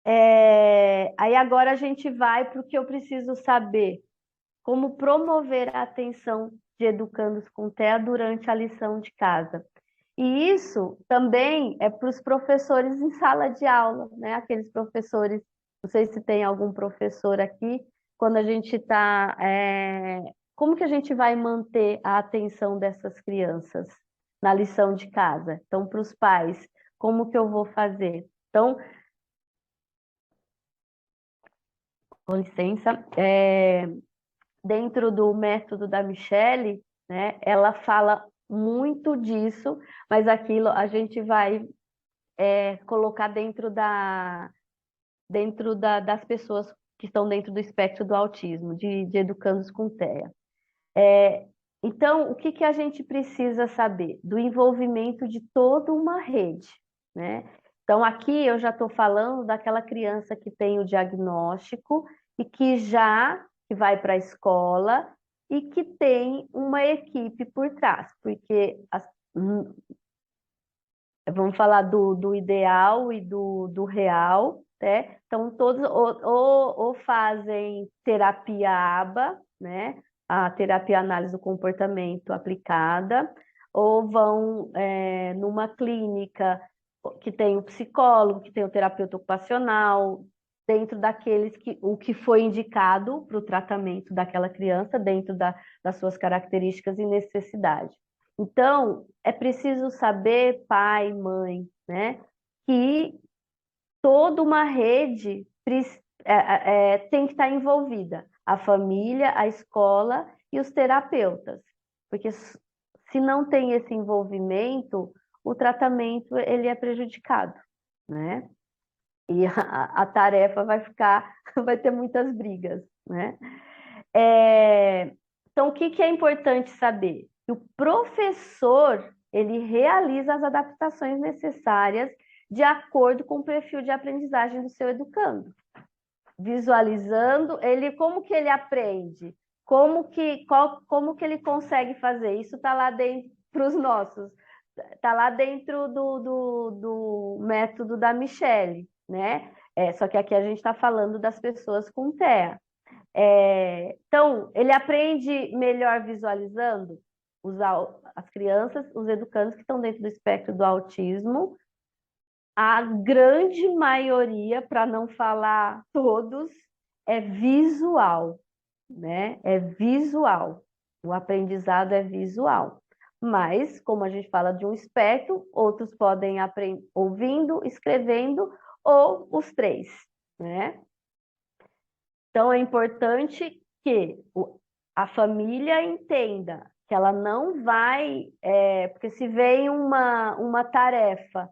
Aí agora a gente vai para o que eu preciso saber. Como promover a atenção de educandos com TEA durante a lição de casa. E isso também é para os professores em sala de aula, né? Aqueles professores, não sei se tem algum professor aqui, quando a gente está. Como que a gente vai manter a atenção dessas crianças na lição de casa? Então, para os pais, como que eu vou fazer? Então, com licença, dentro do método da Michelle, né, ela fala muito disso, mas aquilo a gente vai colocar das pessoas que estão dentro do espectro do autismo, de educandos com TEA. Então, o que, que a gente precisa saber? Do envolvimento de toda uma rede, né? Então, aqui eu já estou falando daquela criança que tem o diagnóstico e que vai para a escola e que tem uma equipe por trás, porque vamos falar do ideal e do real, né? Então, todos ou fazem terapia ABA, né? A terapia análise do comportamento aplicada, ou vão numa clínica que tem o psicólogo, que tem o terapeuta ocupacional, dentro daqueles que o que foi indicado para o tratamento daquela criança, dentro das suas características e necessidades. Então, é preciso saber, pai, mãe, né, que toda uma rede tem que estar envolvida, a família, a escola e os terapeutas, porque se não tem esse envolvimento, o tratamento ele é prejudicado, né? E a tarefa vai ficar, vai ter muitas brigas, né? Então, o que que é importante saber? Que o professor, ele realiza as adaptações necessárias de acordo com o perfil de aprendizagem do seu educando. Visualizando, como que ele aprende? Como que ele consegue fazer? Isso está lá dentro para os nossos, está lá dentro do método da Michelle, né? Só que aqui a gente está falando das pessoas com TEA. Então, ele aprende melhor visualizando as crianças, os educandos que estão dentro do espectro do autismo. A grande maioria, para não falar todos, é visual, né? É visual. O aprendizado é visual. Mas, como a gente fala de um espectro, outros podem aprender ouvindo, escrevendo ou os três, né? Então, é importante que a família entenda que ela não vai, porque se vem uma tarefa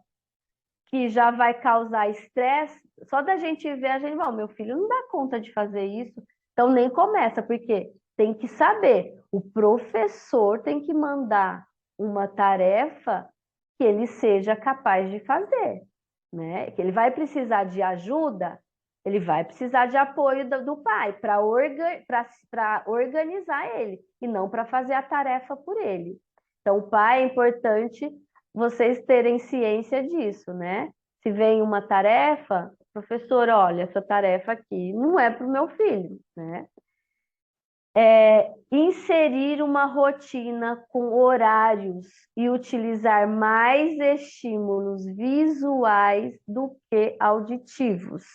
que já vai causar estresse, só da gente ver, a gente, bom, meu filho não dá conta de fazer isso, então nem começa, porque tem que saber, o professor tem que mandar uma tarefa que ele seja capaz de fazer, né? Que ele vai precisar de ajuda, ele vai precisar de apoio do pai para organizar ele e não para fazer a tarefa por ele. Então, o pai é importante vocês terem ciência disso, né? Se vem uma tarefa, professor, olha, essa tarefa aqui não é para o meu filho, né? Inserir uma rotina com horários e utilizar mais estímulos visuais do que auditivos.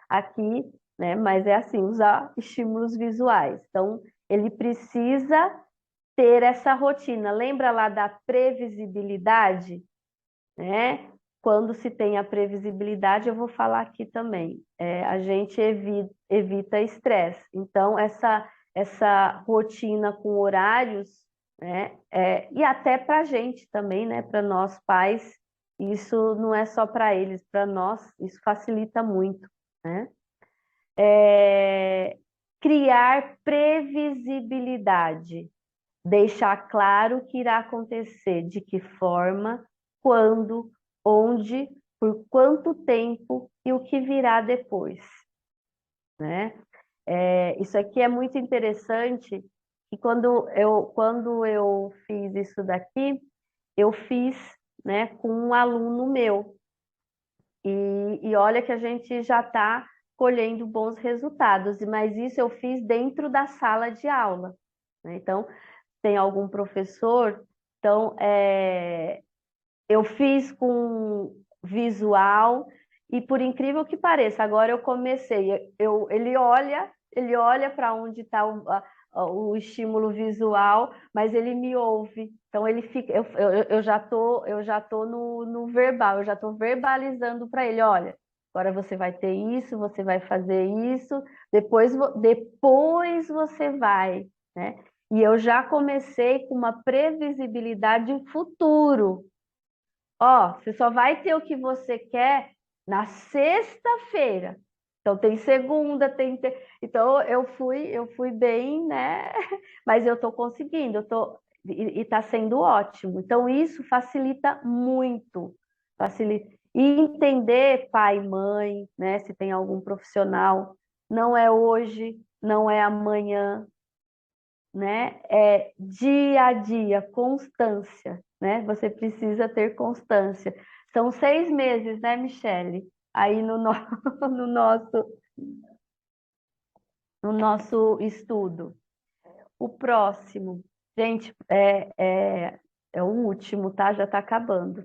Aqui, né? Mas é assim, usar estímulos visuais. Então, ele precisa ter essa rotina. Lembra lá da previsibilidade, né? Quando se tem a previsibilidade, eu vou falar aqui também. A gente evita estresse. Então, essa rotina com horários, né? E até para a gente também, né? Para nós pais, isso não é só para eles, para nós, isso facilita muito, né? Criar previsibilidade, deixar claro o que irá acontecer, de que forma, quando, onde, por quanto tempo e o que virá depois, né? Isso aqui é muito interessante, e quando eu fiz isso daqui, eu fiz, né, com um aluno meu. E olha que a gente já está colhendo bons resultados, mas isso eu fiz dentro da sala de aula, né? Então, tem algum professor, então, eu fiz com visual, e por incrível que pareça, agora eu comecei, ele olha para onde está o estímulo visual, mas ele me ouve. Então ele fica, eu já tô no verbal, eu já estou verbalizando para ele, olha, agora você vai ter isso, você vai fazer isso, depois você vai, né? E eu já comecei com uma previsibilidade futuro. Ó, você só vai ter o que você quer na sexta-feira. Então tem segunda, então eu fui bem, né? Mas eu tô conseguindo, e tá sendo ótimo. Então isso facilita muito, facilita. E entender pai e mãe, né? Se tem algum profissional, não é hoje, não é amanhã, né? É dia a dia, constância, né? Você precisa ter constância. São 6 meses, né, Michele? Aí no no nosso estudo. O próximo, gente, é o último, tá? Já está acabando.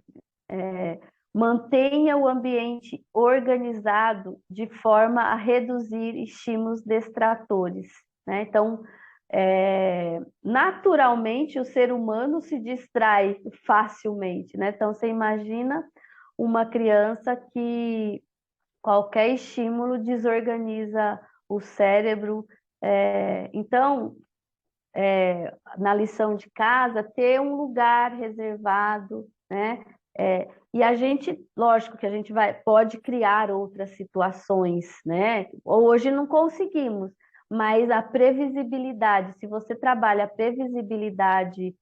Mantenha o ambiente organizado de forma a reduzir estímulos distratores, né? Então, naturalmente, o ser humano se distrai facilmente, né? Então, você imagina uma criança que qualquer estímulo desorganiza o cérebro. Então, na lição de casa, ter um lugar reservado, né? E a gente, lógico que a gente pode criar outras situações, né? Hoje não conseguimos, mas a previsibilidade, se você trabalha a previsibilidade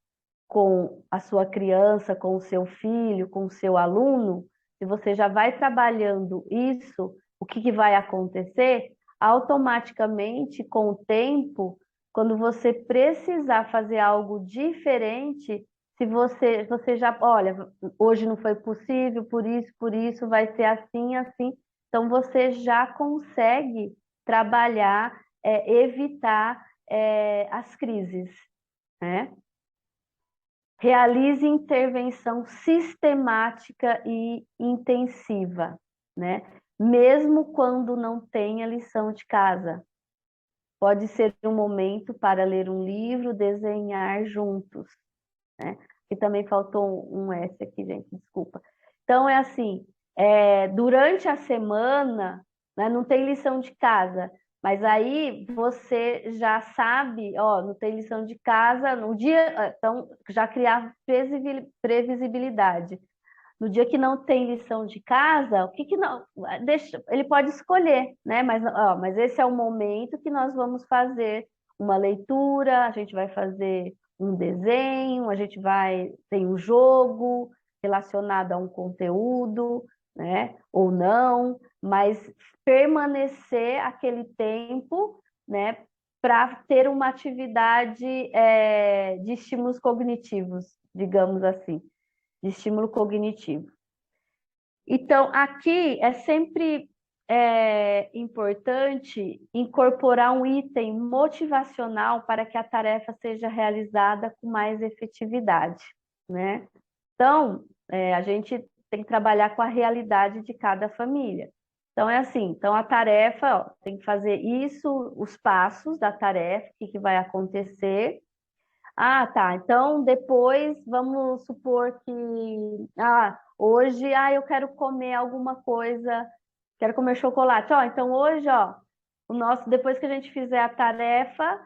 com a sua criança, com o seu filho, com o seu aluno, se você já vai trabalhando isso, o que vai acontecer? Automaticamente, com o tempo, quando você precisar fazer algo diferente, se você já, olha, hoje não foi possível, por isso, vai ser assim, assim. Então, você já consegue trabalhar, evitar, as crises, né? Realize intervenção sistemática e intensiva, né? Mesmo quando não tenha lição de casa. Pode ser um momento para ler um livro, desenhar juntos, né? E também faltou um S aqui, gente, desculpa. Então, é assim, durante a semana, né, não tem lição de casa, mas aí você já sabe, ó, não tem lição de casa, no dia, então, já criar previsibilidade. No dia que não tem lição de casa, o que que não, deixa, ele pode escolher, né? Mas esse é o momento que nós vamos fazer uma leitura, a gente vai fazer um desenho, tem um jogo relacionado a um conteúdo, né? Ou não, mas permanecer aquele tempo, né? Para ter uma atividade, de estímulos cognitivos, digamos assim, de estímulo cognitivo. Então, aqui é sempre importante incorporar um item motivacional para que a tarefa seja realizada com mais efetividade, né? Então, a gente tem que trabalhar com a realidade de cada família. Então, é assim, então a tarefa, ó, tem que fazer isso, os passos da tarefa, o que vai acontecer. Ah, tá. Então, depois, vamos supor que, hoje, eu quero comer alguma coisa, quero comer chocolate. Ó, então hoje, ó, depois que a gente fizer a tarefa,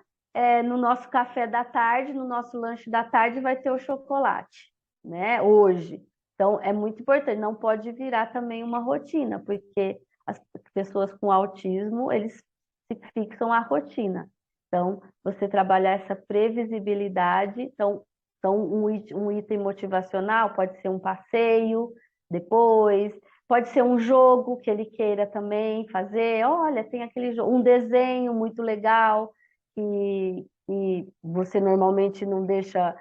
no nosso café da tarde, no nosso lanche da tarde, vai ter o chocolate, né? Hoje. Então, é muito importante. Não pode virar também uma rotina, porque as pessoas com autismo, eles se fixam à rotina. Então, você trabalhar essa previsibilidade. Então um item motivacional pode ser um passeio depois, pode ser um jogo que ele queira também fazer. Olha, tem aquele jogo, um desenho muito legal que você normalmente não deixa,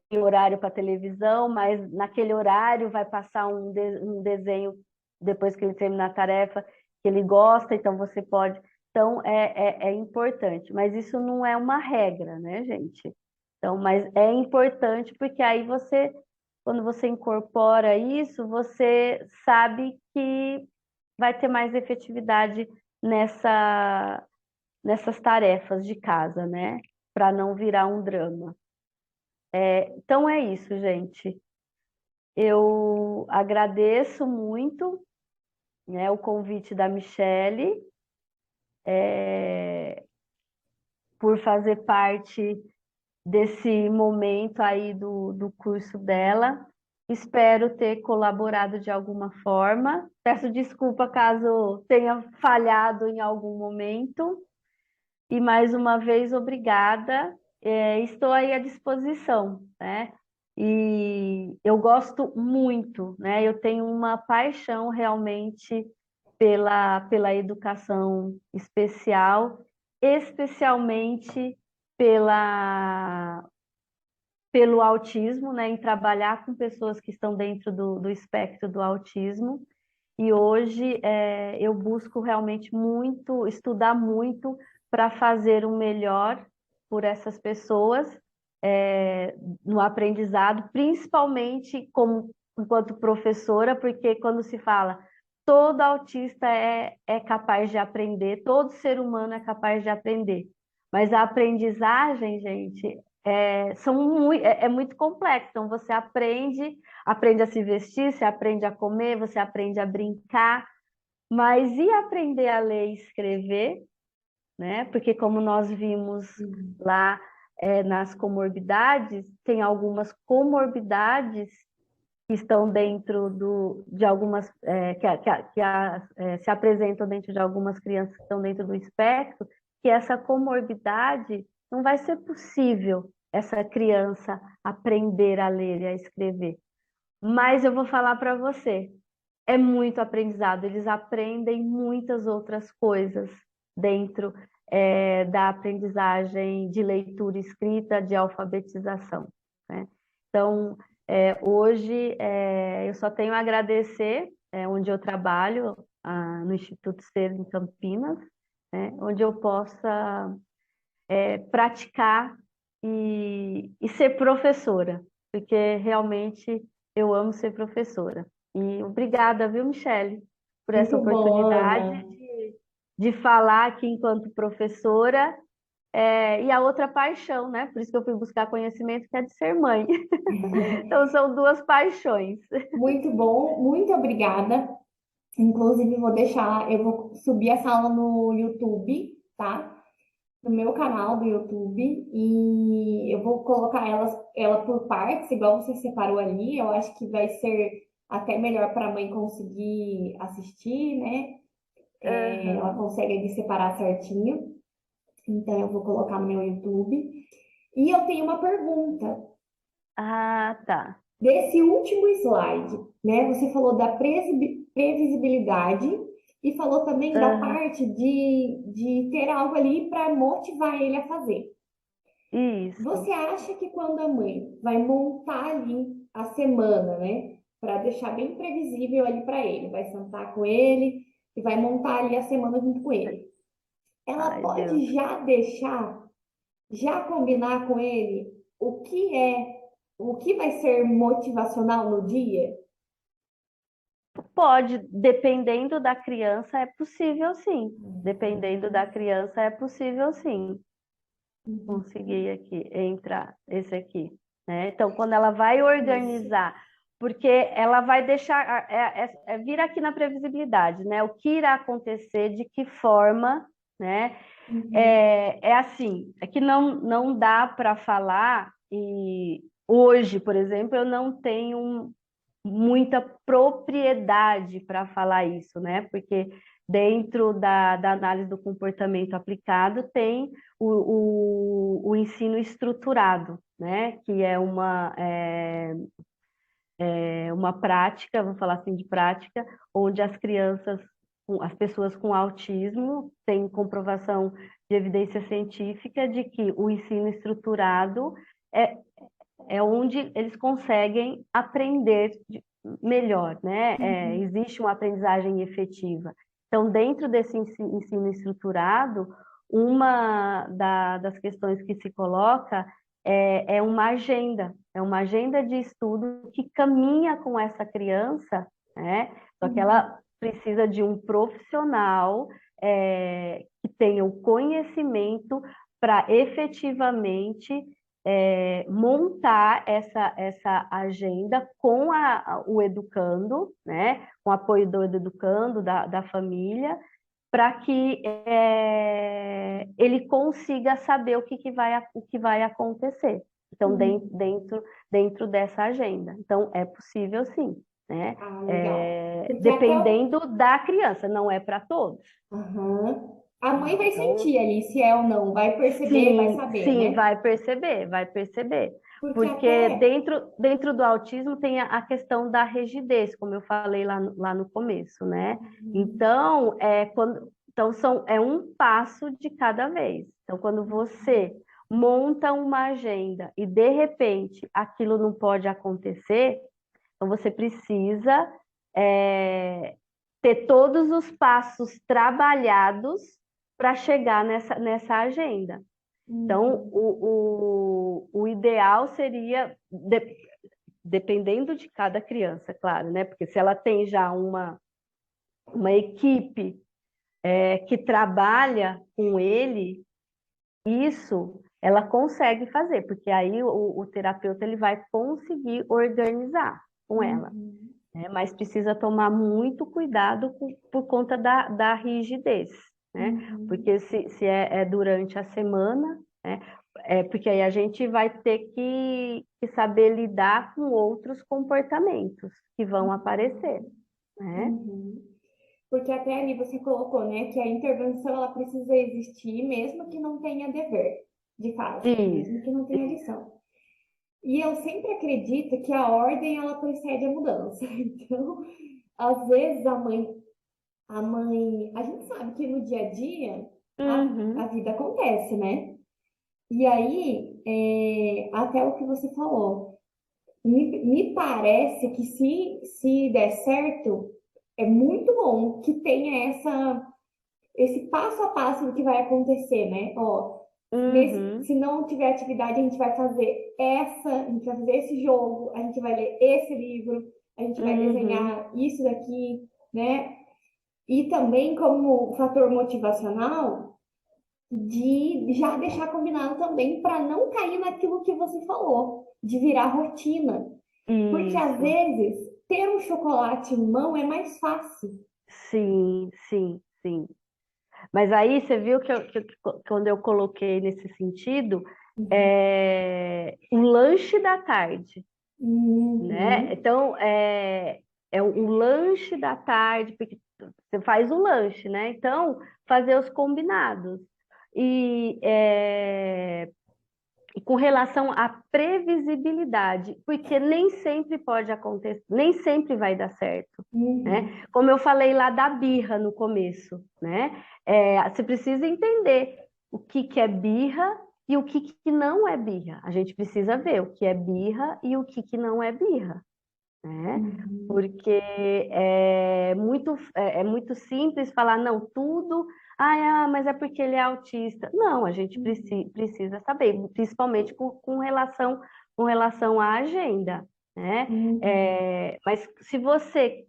tem horário para televisão, mas naquele horário vai passar um desenho depois que ele terminar a tarefa, que ele gosta, então você pode. Então, é importante, mas isso não é uma regra, né, gente? Então, mas é importante porque aí você, quando você incorpora isso, você sabe que vai ter mais efetividade nessas tarefas de casa, né? Para não virar um drama. Então é isso, gente. Eu agradeço muito, né, o convite da Michele, por fazer parte desse momento aí do curso dela. Espero ter colaborado de alguma forma. Peço desculpa caso tenha falhado em algum momento. E mais uma vez, obrigada. Estou aí à disposição, né? E eu gosto muito, né? Eu tenho uma paixão realmente pela educação especial, especialmente pela, pelo autismo, né? Em trabalhar com pessoas que estão dentro do espectro do autismo. E hoje eu busco realmente muito, estudar muito para fazer o melhor por essas pessoas no aprendizado, principalmente enquanto professora, porque quando se fala todo autista é capaz de aprender, todo ser humano é capaz de aprender. Mas a aprendizagem, gente, é muito complexo. Então, você aprende a se vestir, você aprende a comer, você aprende a brincar, mas e aprender a ler e escrever, né? Porque como nós vimos lá nas comorbidades, tem algumas comorbidades que estão dentro de algumas, se apresentam dentro de algumas crianças que estão dentro do espectro, que essa comorbidade não vai ser possível essa criança aprender a ler e a escrever. Mas eu vou falar para você, é muito aprendizado, eles aprendem muitas outras coisas dentro da aprendizagem de leitura e escrita, de alfabetização, né? Então, hoje eu só tenho a agradecer onde eu trabalho, no Instituto Ser em Campinas, né, onde eu possa praticar e ser professora, porque realmente eu amo ser professora. E obrigada, viu, Michele, por essa Muito bom, oportunidade Ana. de falar aqui enquanto professora. E a outra paixão, né? Por isso que eu fui buscar conhecimento, que é de ser mãe. Então, são duas paixões. Muito bom, muito obrigada. Inclusive, eu vou subir essa aula no YouTube, tá? No meu canal do YouTube, e eu vou colocar ela por partes, igual você separou ali. Eu acho que vai ser até melhor para a mãe conseguir assistir, né? Ela Aham. consegue ali separar certinho. Então, eu vou colocar no meu YouTube. E eu tenho uma pergunta. Ah, tá. Desse último slide, né? Você falou da previsibilidade e falou também da Aham. parte de ter algo ali para motivar ele a fazer. Isso. Você acha que quando a mãe vai montar ali a semana, né? Para deixar bem previsível ali para ele, vai sentar com ele e vai montar ali a semana junto com ele. Ela Ai, Deus. pode já combinar com ele o que vai ser motivacional no dia? Pode, dependendo da criança, é possível sim. Dependendo da criança, é possível sim. Consegui aqui, entrar, esse aqui, né? Então, quando ela vai Isso. organizar, porque ela vai deixar, vir aqui na previsibilidade, né? O que irá acontecer, de que forma, né? Uhum. É assim, é que não dá para falar, e hoje, por exemplo, eu não tenho muita propriedade para falar isso, né? Porque dentro da análise do comportamento aplicado tem o ensino estruturado, né? Que uma prática, vamos falar assim de prática, onde as pessoas com autismo têm comprovação de evidência científica de que o ensino estruturado é, é onde eles conseguem aprender melhor, né? Uhum. Existe uma aprendizagem efetiva. Então, dentro desse ensino estruturado, uma das questões que se coloca é uma agenda de estudo que caminha com essa criança, né? Só que Uhum. ela precisa de um profissional que tenha o conhecimento para efetivamente montar essa agenda com o educando, né? Com o apoio do educando, da família, para que ele consiga saber o que vai acontecer. Então, Uhum. dentro dessa agenda. Então, é possível sim, né? Ah, legal. Porque até Dependendo da criança, não é para todos. Aham. A mãe vai Então, sentir ali se é ou não, vai perceber, vai sim, saber, sim, né? vai perceber, vai perceber. Porque Porque até. dentro do autismo tem a questão da rigidez, como eu falei lá no começo, né? Uhum. Então, é um passo de cada vez. Então, quando você monta uma agenda e, de repente, aquilo não pode acontecer, então você precisa é, ter todos os passos trabalhados para chegar nessa agenda. Então, Uhum. o ideal seria, dependendo de cada criança, claro, né? Porque se ela tem já uma equipe que trabalha com ele, isso ela consegue fazer, porque aí o terapeuta ele vai conseguir organizar com ela, Uhum. né? Mas precisa tomar muito cuidado por conta da rigidez, né? Uhum. Porque se é durante a semana, né? Porque aí a gente vai ter que saber lidar com outros comportamentos que vão aparecer, né? Uhum. Porque até ali você colocou, né, que a intervenção ela precisa existir mesmo que não tenha dever de casa, Isso, mesmo que não tenha isso. lição. E eu sempre acredito que a ordem ela precede a mudança. Então, às vezes a gente sabe que no dia a dia a Uhum, vida acontece, né? E aí, até o que você falou, me parece que se der certo, é muito bom que tenha esse passo a passo do que vai acontecer, né? Ó, uhum, se não tiver atividade, a gente vai fazer a gente vai fazer esse jogo, a gente vai ler esse livro, a gente vai uhum. desenhar isso daqui, né? E também como fator motivacional, de já deixar combinado também para não cair naquilo que você falou, de virar rotina. Porque às Isso. vezes ter um chocolate em mão é mais fácil. Sim, sim, sim. Mas aí você viu quando eu coloquei nesse sentido, o lanche da tarde, né? Uhum. Então, é o lanche da tarde, porque você faz o lanche, né? Então, fazer os combinados. E, e com relação à previsibilidade, porque nem sempre pode acontecer, nem sempre vai dar certo, né? Uhum. Como eu falei lá da birra no começo, né? Você precisa entender o que é birra e o que não é birra. A gente precisa ver o que é birra e o que não é birra, né? Uhum. Porque é muito simples falar, não, tudo, mas é porque ele é autista. Não, a gente Uhum. precisa saber, principalmente com relação à agenda, né? Uhum. Mas se você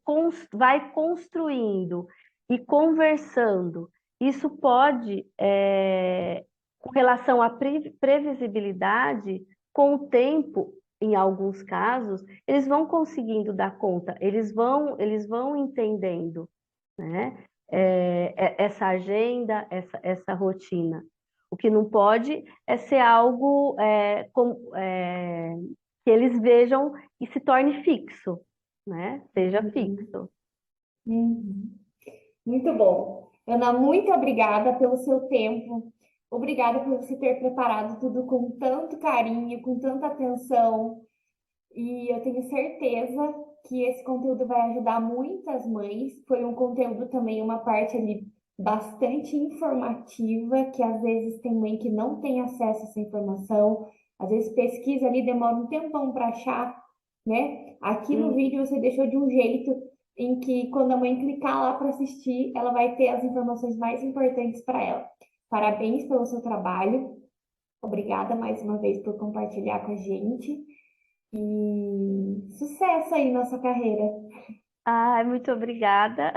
vai construindo e conversando, isso pode, com relação à previsibilidade, com o tempo, em alguns casos, eles vão conseguindo dar conta, eles vão entendendo, né? Essa agenda, essa rotina. O que não pode é ser algo que eles vejam e se torne fixo, né? Seja Uhum. fixo. Uhum. Muito bom. Ana, muito obrigada pelo seu tempo. Obrigada por você ter preparado tudo com tanto carinho, com tanta atenção. E eu tenho certeza que esse conteúdo vai ajudar muitas mães. Foi um conteúdo também, uma parte ali bastante informativa, que às vezes tem mãe que não tem acesso a essa informação, às vezes pesquisa ali, demora um tempão para achar. né? Aqui no Hum. vídeo você deixou de um jeito em que quando a mãe clicar lá para assistir, ela vai ter as informações mais importantes para ela. Parabéns pelo seu trabalho. Obrigada mais uma vez por compartilhar com a gente. E sucesso aí na sua carreira. Ai, muito obrigada.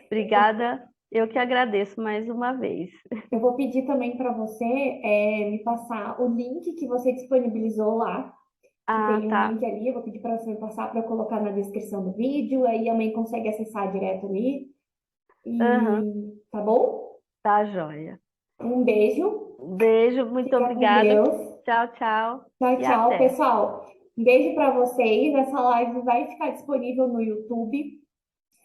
Obrigada. Eu que agradeço mais uma vez. Eu vou pedir também para você me passar o link que você disponibilizou lá, que Ah, tem um tá. link ali. Eu vou pedir para você me passar para eu colocar na descrição do vídeo. Aí a mãe consegue acessar direto ali. Aham, E tá bom? tá joia. Um beijo. Um beijo, muito Fica com obrigada. Deus. Tchau, tchau Tchau, e tchau, até. pessoal. Um beijo para vocês. Essa live vai ficar disponível no YouTube.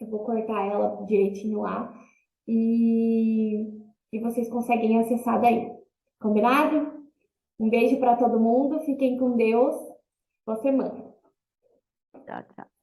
Eu vou cortar ela direitinho lá. E, e vocês conseguem acessar daí. Combinado? Um beijo para todo mundo. Fiquem com Deus. Boa semana. Tchau, tchau.